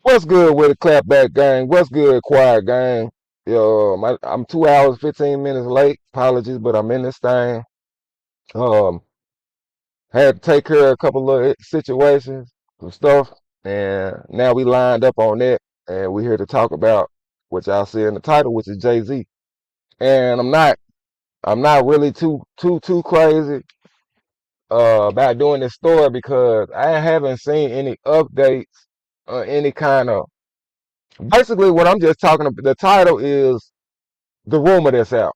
What's good with the clapback gang? What's good, quiet gang? Yo, I'm 2 hours, 15 minutes late. Apologies, but I'm in this thing. Um, had to take care of a couple of situations, some stuff, and now we lined up on that, and we're here to talk about what y'all see in the title, which is Jay-Z. And I'm not really too crazy about doing this story because I haven't seen any updates or any kind of. Basically, what I'm just talking about. The title is the rumor that's out.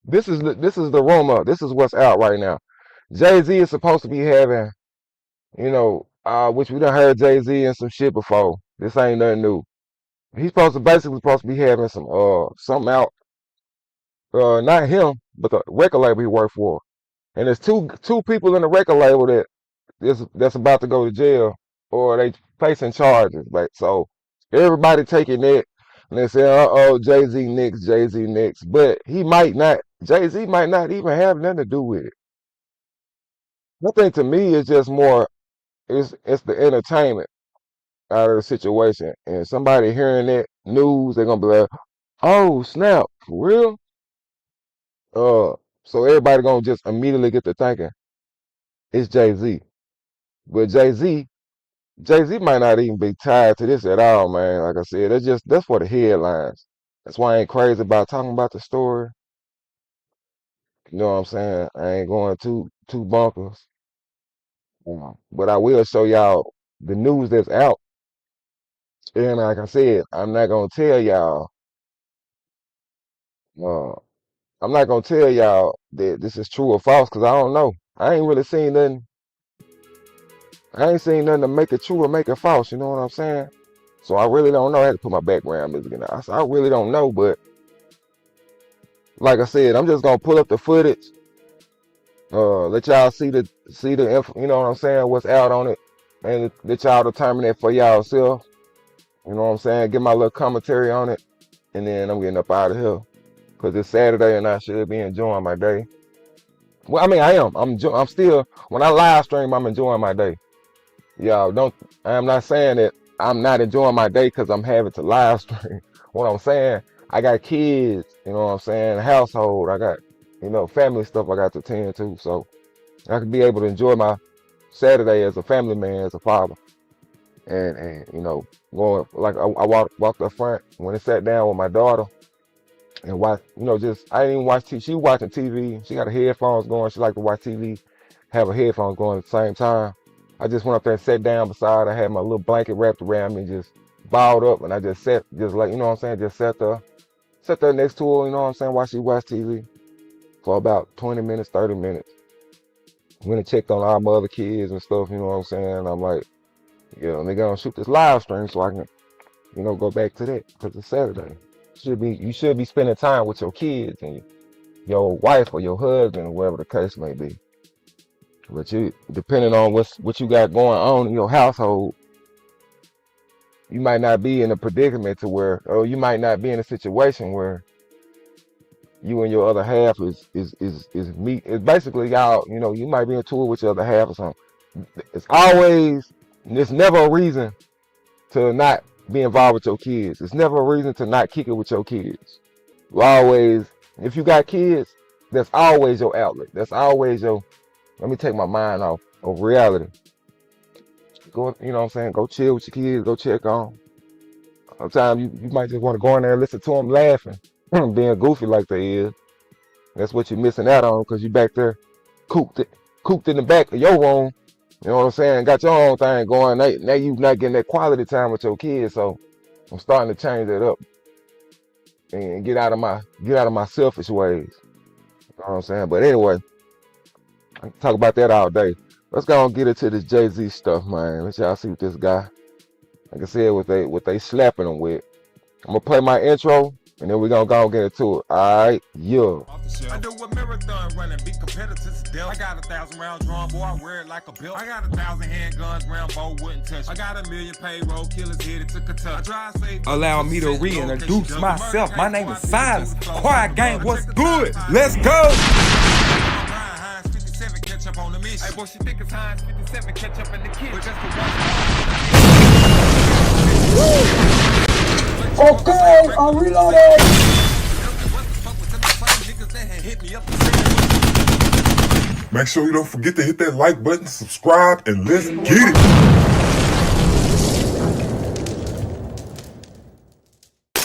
This is the rumor. This is what's out right now. Jay Z is supposed to be having, which we done heard Jay Z and some shit before. This ain't nothing new. He's supposed to be having something out. Not him, but the record label he worked for. And there's two people in the record label that's about to go to jail or they facing charges. Like so, everybody taking it and they say, "Uh oh, Jay Z next, Jay Z next," but he might not. Jay Z might not even have nothing to do with it. I think to me, it's just more. It's the entertainment out of the situation, and somebody hearing that news, they're gonna be like, "Oh snap, for real?" Uh, so everybody gonna just immediately get to thinking it's Jay Z, but Jay Z might not even be tied to this at all, man. Like I said, that's for the headlines. That's why I ain't crazy about talking about the story. You know what I'm saying? I ain't going too bunkers. But I will show y'all the news that's out. And like I said, uh, I'm not gonna tell y'all that this is true or false because I don't know. I ain't really seen nothing. I ain't seen nothing to make it true or make it false. You know what I'm saying? So I really don't know. I had to put my background music in there. I really don't know, but like I said, I'm just gonna pull up the footage, let y'all you know what I'm saying, what's out on it, and let y'all determine it for y'all self. You know what I'm saying? Get my little commentary on it, and then I'm getting up out of here because it's Saturday and I should be enjoying my day. Well, I mean, I am. I'm still when I live stream, I'm enjoying my day. Y'all don't. I'm not saying that I'm not enjoying my day because I'm having to live stream. What I'm saying, I got kids. You know what I'm saying? Household. I got family stuff I got to tend to. So I can be able to enjoy my Saturday as a family man, as a father, and going like I walked up front when I sat down with my daughter and watch. Just I didn't even watch TV. She watching TV. She got her headphones going. She like to watch TV, have her headphones going at the same time. I just went up there and sat down beside her. I had my little blanket wrapped around me, just balled up, and I just sat, just like, you know what I'm saying, just sat there next to her, you know what I'm saying, while she watched TV for about 20 minutes, 30 minutes. Went and checked on all my other kids and stuff, you know what I'm saying. I'm like, yeah, they're gonna shoot this live stream so I can, go back to that because it's Saturday. You should be spending time with your kids and your wife or your husband or whatever the case may be. But depending on what you got going on in your household, you might not be in a predicament or you might not be in a situation where you and your other half is meet. It's basically y'all. You might be in tour with your other half or something. It's never a reason to not be involved with your kids. It's never a reason to not kick it with your kids. If you got kids, that's always your outlet. That's always your. Let me take my mind off of reality. Go, you know what I'm saying? Go chill with your kids. Go check on. Sometimes you might just want to go in there and listen to them laughing, being goofy like they is. That's what you're missing out on because you back there cooped in the back of your room. You know what I'm saying? Got your own thing going. Now you not getting that quality time with your kids. So I'm starting to change that up and get out of my selfish ways. You know what I'm saying? But anyway, I can talk about that all day. Let's go and get into this Jay-Z stuff, man. Let y'all see what this guy, like I said, what they slapping him with. I'm gonna play my intro, and then we're gonna go and get into it. Alright, yeah. I do a marathon running, be competitive still. I got 1,000 rounds drawn, boy, I wear it like a belt. I got 1,000 handguns, Rambo wouldn't touch. I got 1 million payroll killers headed to Kentucky. I drive safe. Allow me to reintroduce myself. My name is Silas. Quiet gang, what's good? Let's go! Catch up on the mission. Hey, boy, she think it's Heinz 57, catch up in the kitchen. But just for one. Okay, I'm reloading. Make sure you don't forget to hit that like button, subscribe, and let's get it.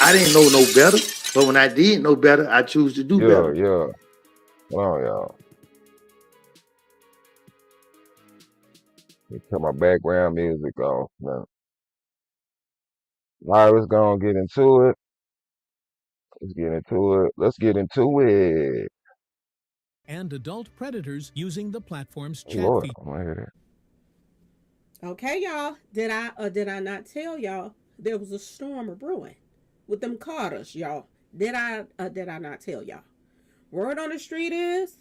I didn't know no better, but when I did know better, I choose to do better. Yeah. Oh, y'all. Let me cut my background music off now. All right, let's go and get into it. Let's get into it. And adult predators using the platform's Oh, chat Lord, feature. I'm gonna hear that. Okay, y'all. Did I or did I not tell y'all there was a storm brewing with them Carters, y'all? Did I or did I not tell y'all? Word on the street is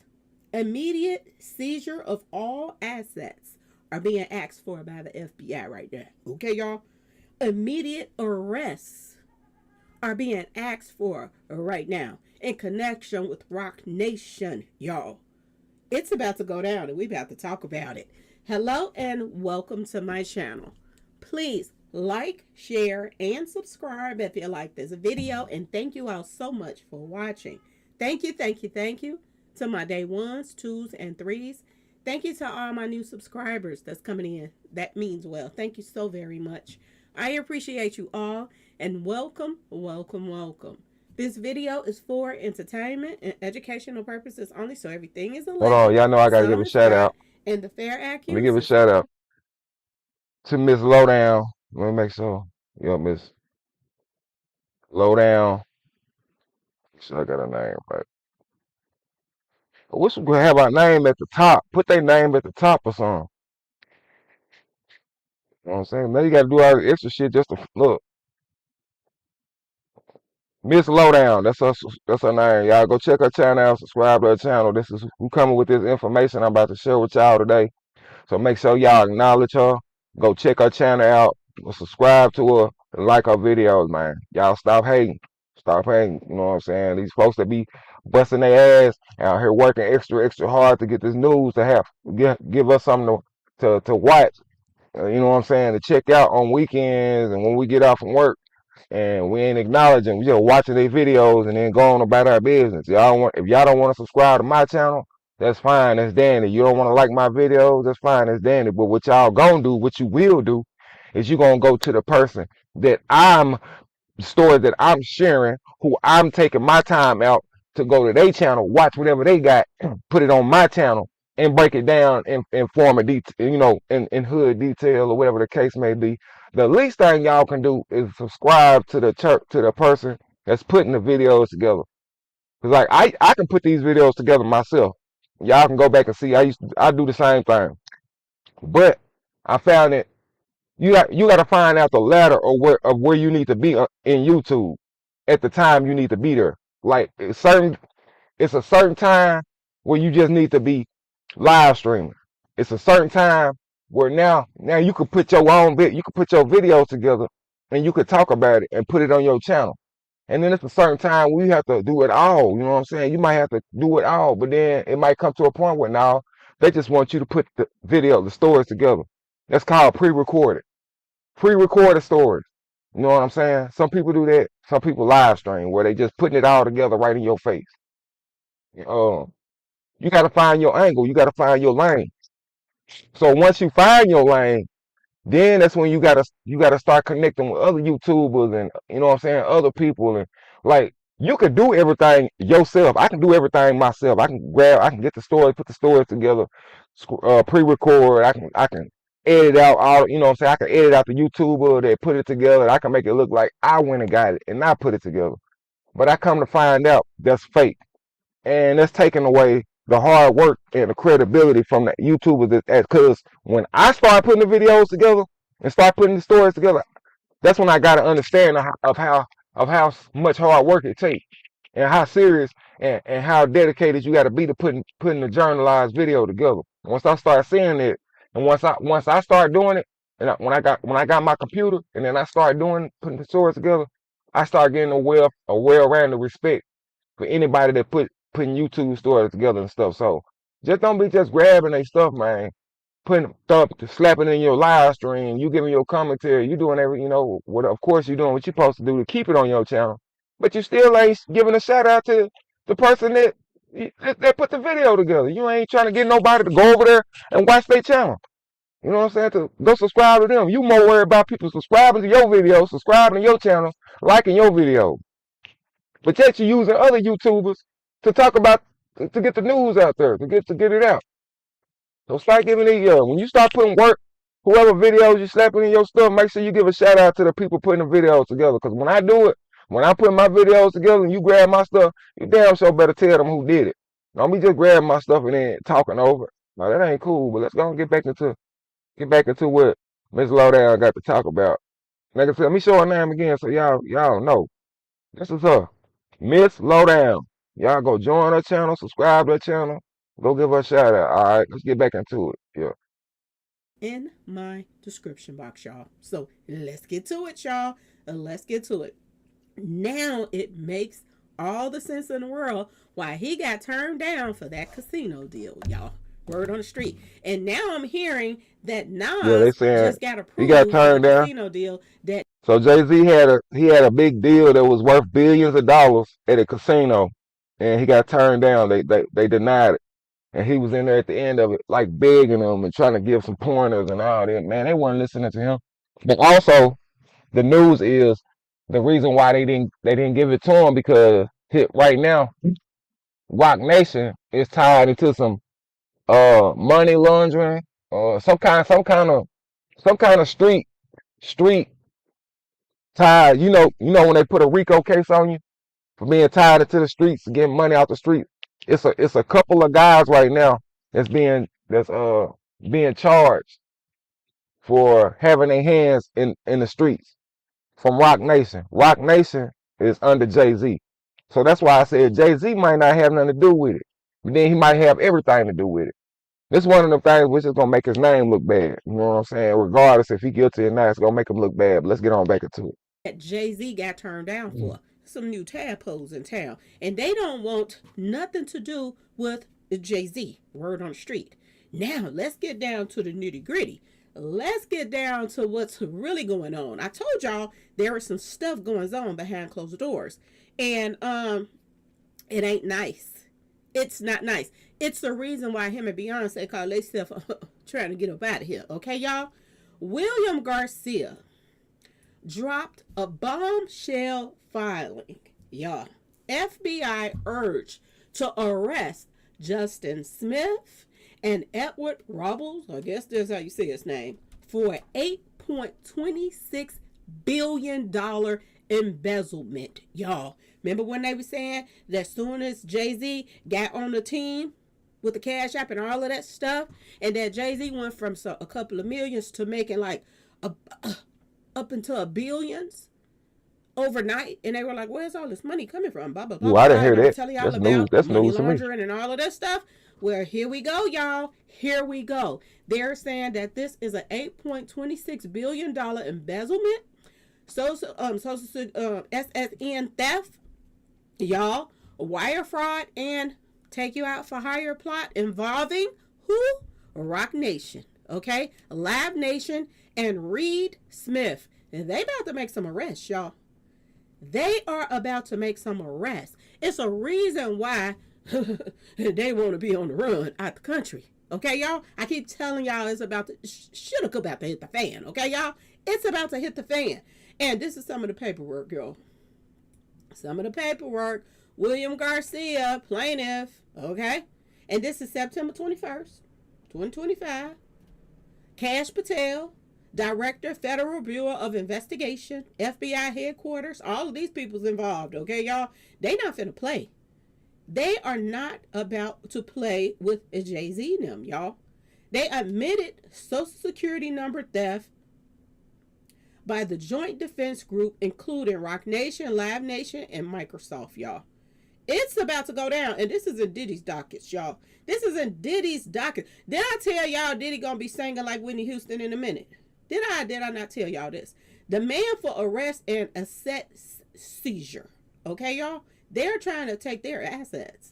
immediate seizure of all assets are being asked for by the FBI right now. Okay, y'all? Immediate arrests are being asked for right now in connection with Rock Nation, y'all. It's about to go down and we about to talk about it. Hello and welcome to my channel. Please like, share, and subscribe if you like this video. And thank you all so much for watching. Thank you to my day ones, twos, and threes. Thank you to all my new subscribers that's coming in. That means well. Thank you so very much. I appreciate you all and welcome. This video is for entertainment and educational purposes only, so everything is alleged. Hold on, y'all know I gotta give a shout out. And the fair accuracy. Let me give a shout out to Miss Lowdown. Let me make sure. Yo, Miss Lowdown. Make sure I got her name right. I wish we could have our name at the top. Put their name at the top or something. You know what I'm saying? Now you gotta do all the extra shit just to look. Miss Lowdown, that's her name. Y'all go check her channel out, subscribe to her channel. This is who coming with this information I'm about to share with y'all today. So make sure y'all acknowledge her. Go check her channel out. Subscribe to her. And like her videos, man. Y'all stop hating. Stop hating. You know what I'm saying? These folks that be busting their ass out here working extra hard to get this news to have give us something to watch. You know what I'm saying? To check out on weekends and when we get out from work. And we ain't acknowledging. We just watching their videos and then going about our business. If y'all don't want to subscribe to my channel, that's fine. That's dandy. You don't want to like my videos, that's fine. That's dandy. But what y'all gonna do, what you will do, is you gonna go to the person that story that I'm sharing, who I'm taking my time out to go to their channel, watch whatever they got, put it on my channel, and break it down in form of detail, you know, in hood detail or whatever the case may be. The least thing y'all can do is subscribe to the person that's putting the videos together. Cause like I can put these videos together myself. Y'all can go back and see. I do the same thing, but I found that you got to find out the ladder of where you need to be in YouTube at the time you need to be there. Like it's a certain time where you just need to be live streaming. It's a certain time where now you can put your own you can put your videos together and you could talk about it and put it on your channel. And then it's a certain time where you have to do it all. You know what I'm saying? You might have to do it all, but then it might come to a point where now they just want you to put the stories together. That's called pre-recorded. Pre-recorded stories. You know what I'm saying? Some people do that. Some people live stream where they just putting it all together right in your face. You got to find your angle. You got to find your lane. So once you find your lane, then that's when you gotta start connecting with other YouTubers and you know what I'm saying, other people. And like you could do everything yourself. I can do everything myself. I can get the stories, put the stories together, pre-record. I can edit out all, you know what I'm saying. I can edit out the YouTuber that put it together. I can make it look like I went and got it and I put it together. But I come to find out that's fake. And that's taking away the hard work and the credibility from the YouTubers. Because when I start putting the videos together and start putting the stories together, that's when I got to understand of how much hard work it takes and how serious and how dedicated you got to be to putting the journalized video together. Once I start seeing it, and once I start doing it, and when I got my computer, and then I start putting the stories together, I start getting a well-rounded respect for anybody that putting YouTube stories together and stuff. So just don't be just grabbing their stuff, man, slapping in your live stream, you giving your commentary, you doing every, what, of course you're doing what you're supposed to do to keep it on your channel, but you still ain't giving a shout out to the person that put the video together. You ain't trying to get nobody to go over there and watch their channel. You know what I'm saying? To go subscribe to them. You more worried about people subscribing to your video, subscribing to your channel, liking your video. But yet you're using other YouTubers to talk about, to get the news out there, to get it out. So start giving it, when you start putting work, whoever videos you slapping in your stuff, make sure you give a shout out to the people putting the videos together. Because when I do it, when I put my videos together and you grab my stuff, you damn sure better tell them who did it. Don't be just grabbing my stuff and then talking over it. No, that ain't cool. But let's go and get back into what Miss Lowdown got to talk about. Like I said, let me show her name again so y'all know. This is her, Miss Lowdown. Y'all go join her channel, subscribe to her channel. Go give her a shout out. All right, let's get back into it. Yeah. In my description box, y'all. So let's get to it, y'all. Let's get to it. Now it makes all the sense in the world why he got turned down for that casino deal, y'all. Word on the street. And now I'm hearing that Nas just got approved he got turned for the down. casino deal. So Jay-Z had a big deal that was worth billions of dollars at a casino, and he got turned down. They denied it. And he was in there at the end of it, like begging them and trying to give some pointers and all that. Man, they weren't listening to him. But also, the news is the reason why they didn't give it to him, because right now, Rock Nation is tied into some money laundering or some kind of street tie. You know when they put a RICO case on you for being tied into the streets and getting money out the streets. It's a couple of guys right now that's being charged for having their hands in the streets from Rock Nation. Rock Nation is under Jay-Z. So that's why I said Jay-Z might not have nothing to do with it. But then he might have everything to do with it. This is one of the things which is gonna make his name look bad. You know what I'm saying? Regardless if he guilty or not, it's gonna make him look bad. But let's get on back into it. That Jay-Z got turned down for. Some new tadpoles in town, and they don't want nothing to do with Jay-Z. Word on the street. Now let's get down to the nitty gritty. Let's get down to what's really going on. I told y'all there is some stuff going on behind closed doors, and it ain't nice. It's not nice. It's the reason why him and Beyonce call themselves trying to get up out of here. Okay, y'all. William Garcia dropped a bombshell filing. Y'all, FBI urged to arrest Justin Smith and Edward Robels, I guess that's how you say his name, for $8.26 billion embezzlement. Y'all, remember when they were saying that as soon as Jay-Z got on the team with the Cash App and all of that stuff, and that Jay-Z went from a couple of millions to making like up into billions overnight, and they were like, "Where's all this money coming from?" Blah blah blah. Ooh, I didn't hear that. Tell y'all that's news. That's money news to me. laundering and all of that stuff. Well, here we go, y'all. Here we go. They're saying that this is an $8.26 billion embezzlement, SSN theft, y'all, wire fraud, and take you out for hire plot involving who? Rock Nation, okay, Live Nation, and Reed Smith. And they about to make some arrests, y'all. They are about to make some arrests. It's a reason why they want to be on the run out the country. Okay, y'all? I keep telling y'all it's about to, about to hit the fan. Okay, y'all? It's about to hit the fan. And this is some of the paperwork, y'all. Some of the paperwork. William Garcia, plaintiff. Okay? And this is September 21st, 2025. Cash Patel, Director, Federal Bureau of Investigation, FBI headquarters. All of these people's involved. Okay, y'all? They not finna play. They are not about to play with Jay-Z and them, y'all. They admitted Social Security number theft by the Joint Defense Group, including Rock Nation, Live Nation, and Microsoft, y'all. It's about to go down, and this is in Diddy's dockets, y'all. This is in Diddy's docket. Did I tell y'all Diddy gonna be singing like Whitney Houston in a minute? Did I not tell y'all this? Demand for arrest and asset seizure. Okay, y'all? They're trying to take their assets.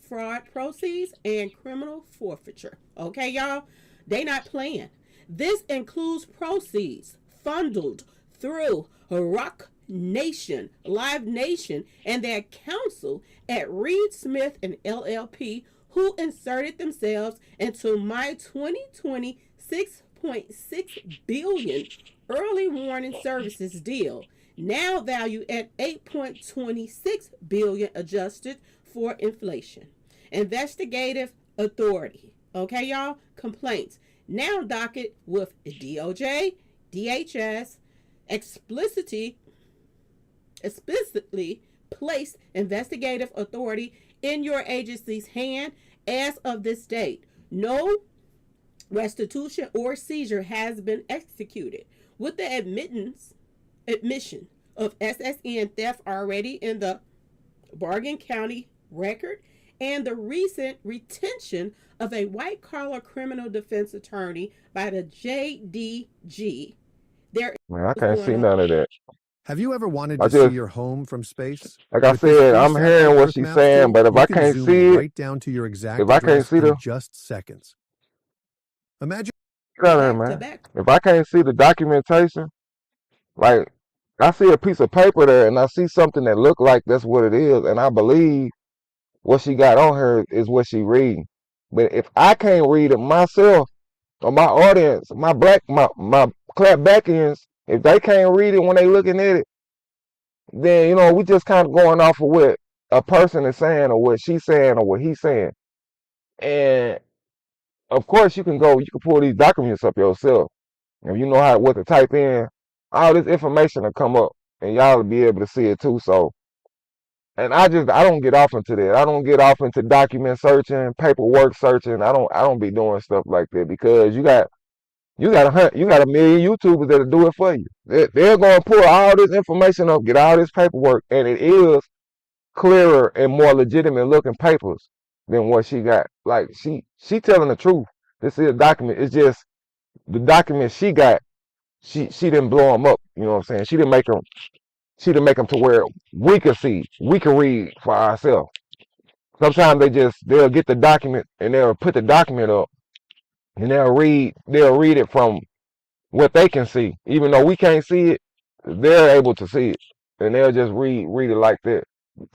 fraud proceeds, and criminal forfeiture. Okay, y'all? They not playing. This includes proceeds funneled through Rock Nation, Live Nation, and their counsel at Reed Smith and LLP, who inserted themselves into my 2020 $6.6 billion early warning services deal, now valued at $8.26 billion adjusted for inflation. Investigative authority. Okay, y'all? Complaints. Now docket with DOJ, DHS, explicitly placed investigative authority in your agency's hand as of this date. No restitution or seizure has been executed. With the admission of SSN theft already in the Bergen County record, and the recent retention of a white collar criminal defense attorney by the JDG. There Man, I is can't going see on. none of that. Have you ever wanted I to see just, your home from space? like I With this said, free I'm hearing satellite what Earth she's Maps saying, tool, but if you I can can't zoom see it, right down to your exact if I can't address see in the, just seconds. Imagine get out of here, Back to man. back. If I can't see the documentation, like I see a piece of paper there and I see something that look like that's what it is, and I believe what she got on her is what she reading. But if I can't read it myself or my audience, my clapbackians, if they can't read it when they looking at it, then we just kind of going off of what a person is saying or what she's saying or what he's saying. And of course you can pull these documents up yourself. If you know what to type in, all this information will come up and y'all will be able to see it too. So, and I don't get off into that. I don't get off into document searching, paperwork searching. I don't be doing stuff like that because you got a million YouTubers that'll do it for you. They're gonna pull all this information up, get all this paperwork, and it is clearer and more legitimate looking papers than what she got. Like she telling the truth. This is a document. It's just the document she got. She didn't blow them up. You know what I'm saying? She didn't make them. She didn't make them to where we can see, we can read for ourselves. Sometimes they'll get the document and they'll put the document up and they'll read it from what they can see. Even though we can't see it, they're able to see it. And they'll just read it like that.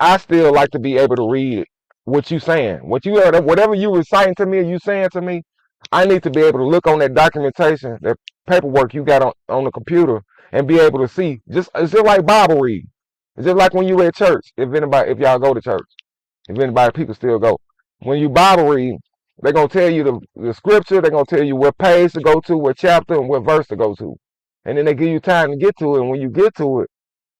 I still like to be able to read it, what you saying. Whatever you reciting to me or you saying to me, I need to be able to look on that documentation, that paperwork you got on the computer and be able to see. It's just like Bible reading. It's just like when you at church, if y'all go to church, if anybody people still go. When you Bible read, they're gonna tell you the scripture, they're gonna tell you what page to go to, what chapter and what verse to go to. And then they give you time to get to it. And when you get to it,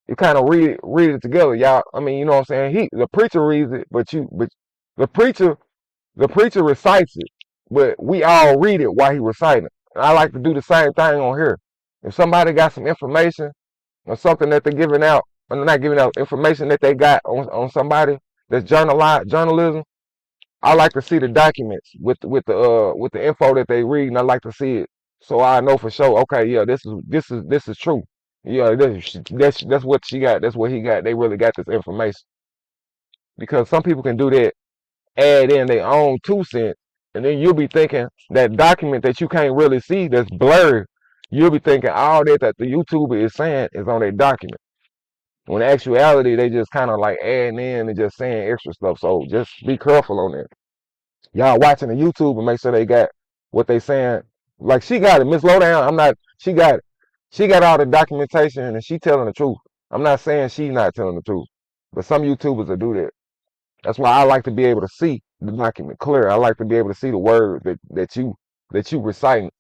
you kind of read it together, y'all. I mean, you know what I'm saying? The preacher reads it, but the preacher recites it, but we all read it while he reciting it. And I like to do the same thing on here. If somebody got some information or something that they're giving out, or they're not giving out information that they got on somebody that's journalism, I like to see the documents with the info that they read, and I like to see it so I know for sure. Okay, yeah, this is true. Yeah, that's what she got. That's what he got. They really got this information because some people can do that, add in their own 2 cents, and then you'll be thinking that document that you can't really see that's blurred. You'll be thinking all that the YouTuber is saying is on their document. When in actuality, they just kind of like adding in and just saying extra stuff. So just be careful on that. Y'all watching the YouTube and make sure they got what they saying. Like she got it, Miss Lowdown. I'm not. She got it. She got all the documentation and she telling the truth. I'm not saying she's not telling the truth, but some YouTubers will do that. That's why I like to be able to see the document clear. I like to be able to see the word that you reciting.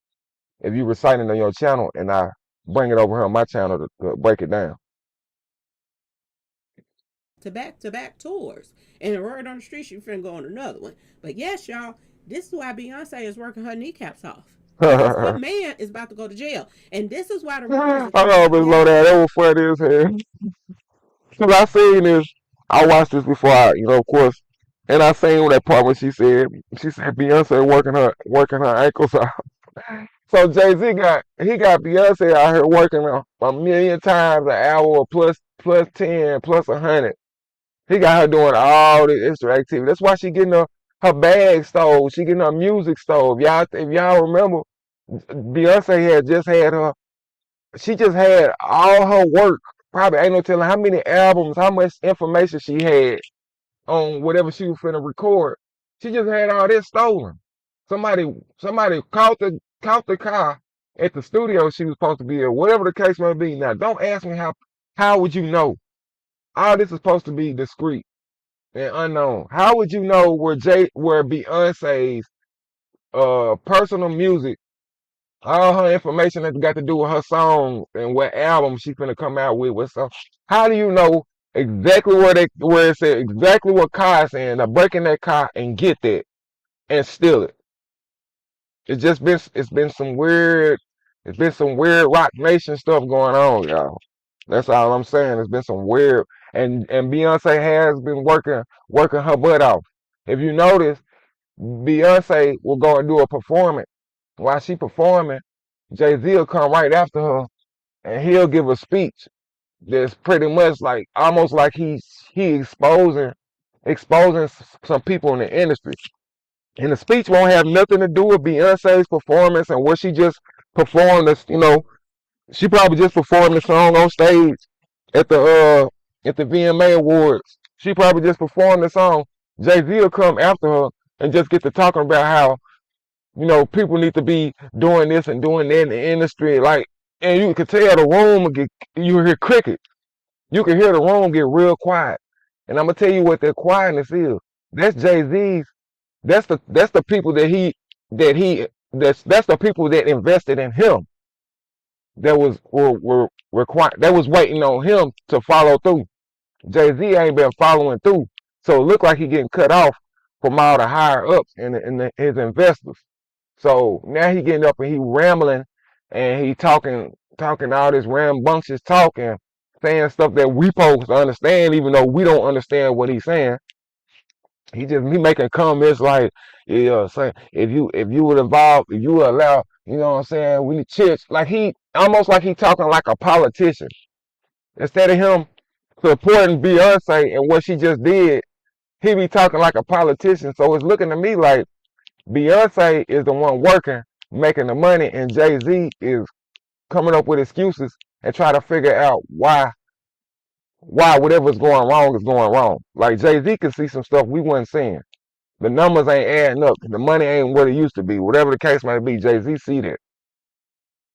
If you reciting on your channel and I bring it over here on my channel to break it down. To back tours. And the word on the street, she finna go on another one. But yes, y'all, this is why Beyonce is working her kneecaps off. Because her man is about to go to jail. And this is why the rumors I know, Miss Lowdown, that was funny as hell. Cause I seen this, I watched this before of course, and I seen that part when she said Beyonce working her ankles out. So Jay-Z got Beyonce out here working a million times an hour plus 10 plus 100. He got her doing all this extra activity. That's why she getting her bag stole. She getting her music stole. If y'all remember, Beyonce she just had all her work. Probably ain't no telling how many albums, how much information she had on whatever she was finna record. She just had all this stolen. Somebody caught the car at the studio she was supposed to be at, whatever the case may be. Now, don't ask me how would you know? All this is supposed to be discreet and unknown. How would you know where Beyonce's personal music, all her information that got to do with her song and what album she finna come out with song? How do you know exactly where it said exactly what car it's in? Now break in that car and get that and steal it. It's been some weird Rock Nation stuff going on, y'all. That's all I'm saying. It's been some weird, and Beyonce has been working her butt off. If you notice, Beyonce will go and do a performance. While she performing, Jay-Z will come right after her and he'll give a speech that's pretty much like almost like he exposing some people in the industry. And the speech won't have nothing to do with Beyonce's performance and what she just performed. This, she probably just performed the song on stage at the VMA Awards. She probably just performed the song. Jay-Z will come after her and just get to talking about how, people need to be doing this and doing that in the industry. Like, and you could tell the room will you hear crickets. You can hear the room get real quiet. And I'm gonna tell you what that quietness is. That's Jay-Z's. That's the people that's the people that invested in him. That were required. That was waiting on him to follow through. Jay-Z ain't been following through, so it looked like he getting cut off from all the higher ups and his investors. So now he getting up and he rambling and he talking all this rambunctious talk and saying stuff that we supposed to understand, even though we don't understand what he's saying. He making comments like, yeah, saying if you would involve, if you would allow, you know what I'm saying, we need church. Like he almost like he talking like a politician. Instead of him supporting Beyonce and what she just did, he be talking like a politician. So it's looking to me like Beyonce is the one working, making the money, and Jay-Z is coming up with excuses and try to figure out why whatever's going wrong is going wrong. Like Jay-Z can see some stuff we wasn't seeing. The numbers ain't adding up. The money ain't what it used to be. Whatever the case might be, Jay-Z see that.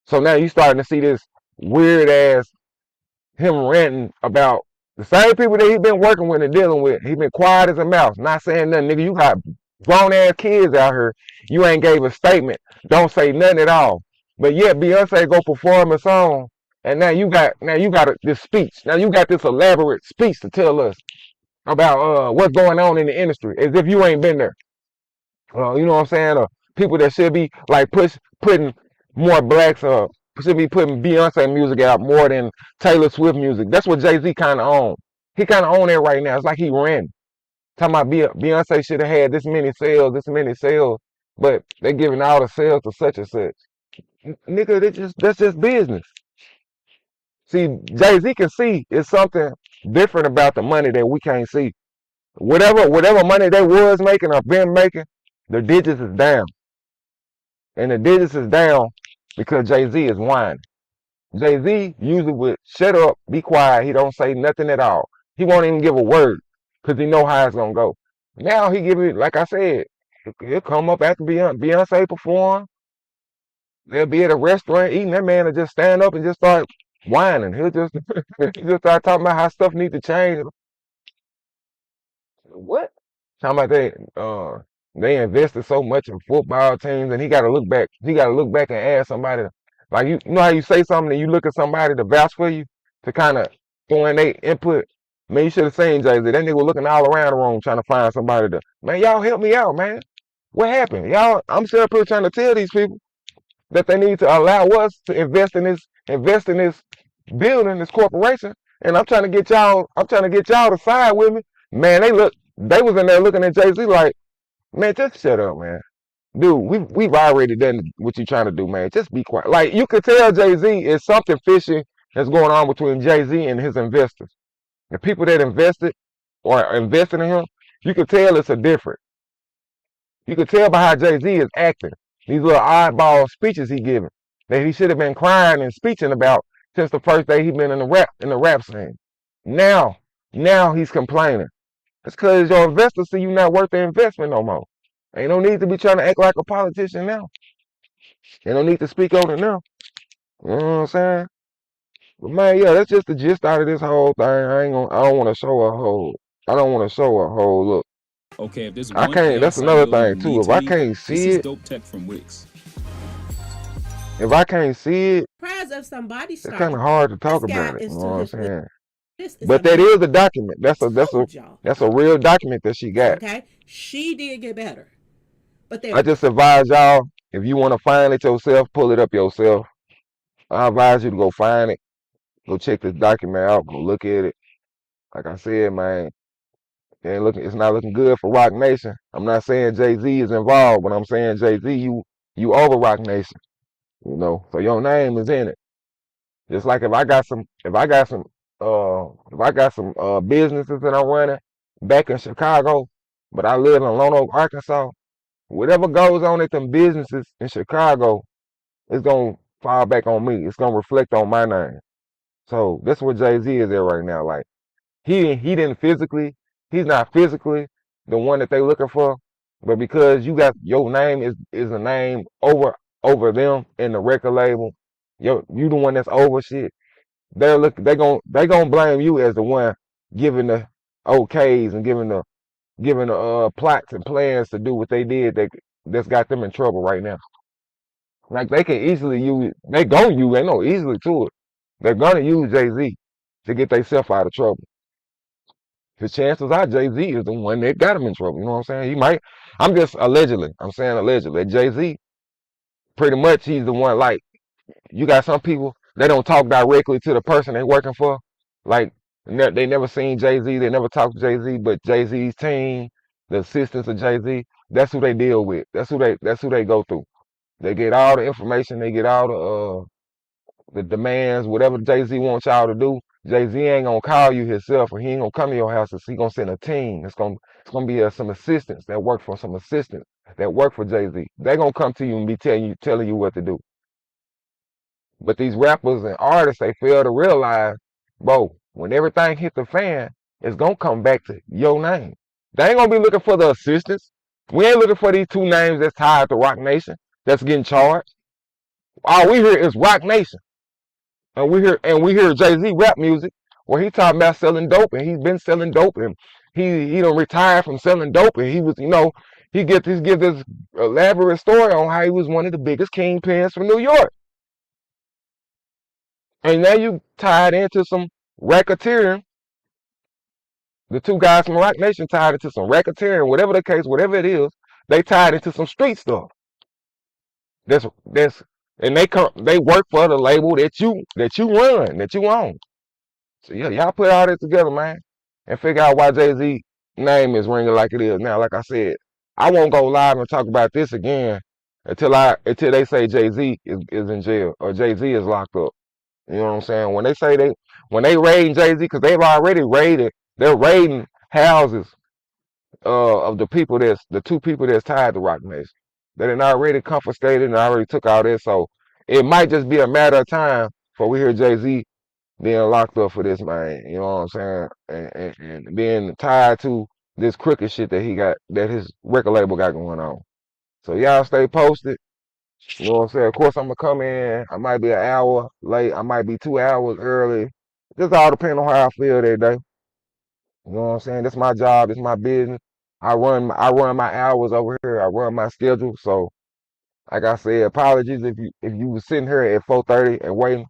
So now you starting to see this weird ass him ranting about the same people that he been working with and dealing with. He been quiet as a mouse, not saying nothing. Nigga, you got grown ass kids out here. You ain't gave a statement. Don't say nothing at all. But yet Beyonce go perform a song, and now you got this speech. Now you got this elaborate speech to tell us about what's going on in the industry, as if you ain't been there. You know what I'm saying? People that should be like putting more blacks should be putting Beyonce music out more than Taylor Swift music. That's what Jay-Z kind of own. He kind of own it right now. It's like he ran. Talking about Beyonce should have had this many sales, but they giving all the sales to such and such. Nigga, that's just business. See, Jay-Z can see it's something different about the money that we can't see. Whatever money they was making or been making, the digits is down. And the digits is down because Jay-Z is whining. Jay-Z usually would shut up, be quiet. He don't say nothing at all. He won't even give a word because he know how it's going to go. Now he give it, like I said, he'll come up after Beyonce perform. They'll be at a restaurant eating. That man will just stand up and just start whining. He'll just start talking about how stuff needs to change. What? Talking about they invested so much in football teams, and he got to look back. He got to look back and ask somebody, like you know how you say something and you look at somebody to vouch for you to kind of throw in their input. Man, you should have seen Jay-Z. That nigga was looking all around the room trying to find somebody to. Man, y'all help me out, man. What happened? Y'all, I'm still up here trying to tell these people that they need to allow us to invest in this building, this corporation, and I'm trying to get y'all to side with me. Man, they was in there looking at Jay-Z like, man, just shut up, man. Dude, we've already done what you trying to do, man. Just be quiet. Like you could tell Jay-Z is something fishy that's going on between Jay-Z and his investors. The people that invested or invested in him, you could tell it's a different. You could tell by how Jay-Z is acting. These little oddball speeches he giving that he should have been crying and speeching about since the first day he been in the rap scene. Now he's complaining. It's because your investors see you not worth the investment no more. Ain't no need to be trying to act like a politician now. Ain't no need to speak on it now. You know what I'm saying? But man, yeah, that's just the gist out of this whole thing. I don't want to show a whole look. Okay, if there's I one can't. That's another thing too. If I can't this see is it, dope tech from Wix. if I can't see it, Surprised if somebody it's started. kind of hard to talk This guy about it. You is know to what I'm his saying? This is But a that man. is a document. That's Y'all. a real document that she got. Okay, she did get better, but I just advise y'all, if you want to find it yourself, pull it up yourself. I advise you to go find it, go check this document out, go look at it. Like I said, man, it's not looking good for Rock Nation. I'm not saying Jay-Z is involved, but I'm saying Jay-Z, you over Rock Nation. You know, so your name is in it. Just like if I got some businesses that I'm running back in Chicago, but I live in Lone Oak, Arkansas, whatever goes on at them businesses in Chicago, it's gonna fall back on me. It's gonna reflect on my name. So that's what Jay-Z is at right now. Like he's not physically the one that they looking for, but because you got your name is a name over them in the record label, you the one that's over shit. They gonna blame you as the one giving the okays and giving the plots and plans to do what they did that's got them in trouble right now. Like they can easily use they gonna use they know easily to it. They're gonna use Jay-Z to get themselves out of trouble. The chances are Jay-Z is the one that got him in trouble. You know what I'm saying? He might. I'm just allegedly. I'm saying allegedly. Jay-Z, pretty much, he's the one. Like you got some people they don't talk directly to the person they working for. Like they never seen Jay-Z. They never talked to Jay-Z. But Jay-Z's team, the assistants of Jay-Z, that's who they deal with. That's who they go through. They get all the information. They get all the demands, whatever Jay-Z wants y'all to do. Jay-Z ain't gonna call you himself, or he ain't gonna come to your house. He gonna send a team. It's gonna be some assistants that work for Jay-Z. They gonna come to you and be telling you what to do. But these rappers and artists, they fail to realize, bro, when everything hit the fan, it's gonna come back to your name. They ain't gonna be looking for the assistants. We ain't looking for these two names that's tied to Rock Nation that's getting charged. All we hear is Rock Nation. And we hear Jay-Z rap music where he talking about selling dope, and he's been selling dope, and he done retired from selling dope, and he was, he gives this elaborate story on how he was one of the biggest kingpins from New York. And now you tied into some racketeering. The two guys from Rock Nation tied into some racketeering, whatever the case, whatever it is, they tied into some street stuff. And they work for the label that you run, that you own. So yeah, y'all put all that together, man, and figure out why Jay-Z name is ringing like it is now. Like I said, I won't go live and talk about this again until they say Jay-Z is in jail or Jay-Z is locked up. You know what I'm saying? When they raiding Jay-Z, because they've already they're raiding houses of the two people that's tied to Rock Nation. They done already confiscated and already took all this, so it might just be a matter of time before we hear Jay-Z being locked up for this, man. You know what I'm saying? And being tied to this crooked shit that his record label got going on. So y'all stay posted. You know what I'm saying? Of course, I'm gonna come in. I might be an hour late. I might be 2 hours early. Just all depends on how I feel that day. You know what I'm saying? That's my job. It's my business. I run my hours over here. I run my schedule. So, like I said, apologies if you was sitting here at 4:30 and waiting.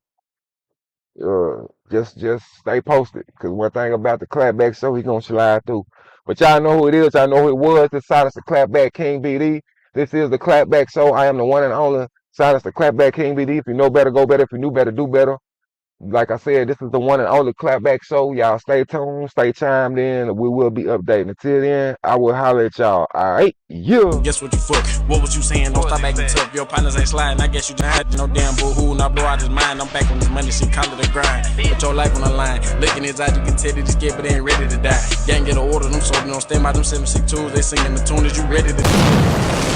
Just stay posted. Cause one thing about the Clapback Show, he gonna slide through. But y'all know who it is. Y'all know who it was. This Silence the Clapback King BD. This is the Clapback Show. I am the one and only Silence the Clapback King BD. If you know better, go better. If you knew better, do better. Like I said, this is the one and only Clapback Show. Y'all stay tuned, stay chimed in, and we will be updating. Until then, I will holler at y'all. All right, yeah. Guess what you fuck? What was you saying? Don't stop acting tough. Your partners ain't sliding. I guess you just had no damn boo-hoo. Now blow out his mind. I'm back on this money. She call it a grind. Put your life on the line. Looking his eyes, you can tell that he's scared, but they ain't ready to die. Gang get an order. Them soldiers don't stand by them 762s. They singing the tune. Is you ready to die?